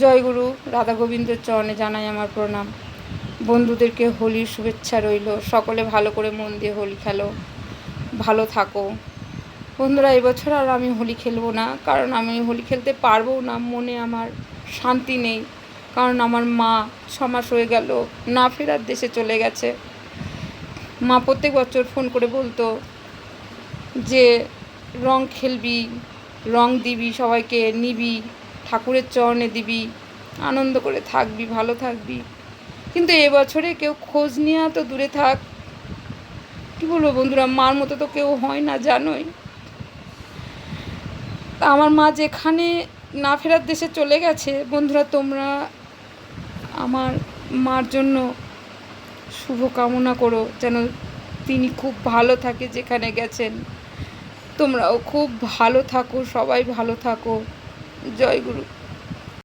জয়গুরু। রাধা গোবিন্দের চরণে জানাই আমার প্রণাম। বন্ধুদেরকে হোলির শুভেচ্ছা রইল। সকলে ভালো করে মন দিয়ে হোলি খেলো, ভালো থাকো। বন্ধুরা, এবছর আর আমি হোলি খেলবো না, কারণ আমি হোলি খেলতে পারবো না। মনে আমার শান্তি নেই, কারণ আমার মা 6 মাস হয়ে গেল না ফেরার দেশে চলে গেছে। মা প্রত্যেক বছর ফোন করে বলতো যে রং খেলবি, রং দিবি, সবাইকে নিবি, ঠাকুরের চরণে দিবি, আনন্দ করে থাকবি, ভালো থাকবি। কিন্তু এবছরে কেউ খোঁজ নেওয়া তো দূরে থাক, কী বলবো বন্ধুরা, মার মতো তো কেউ হয় না, জানোই। আমার মা যেখানে না ফেরার দেশে চলে গেছে, বন্ধুরা তোমরা আমার মার জন্য শুভ কামনা করো, যেন তিনি খুব ভালো থাকে যেখানে গেছেন। তোমরাও খুব ভালো থাকো, সবাই ভালো থাকো। জয় গুরু।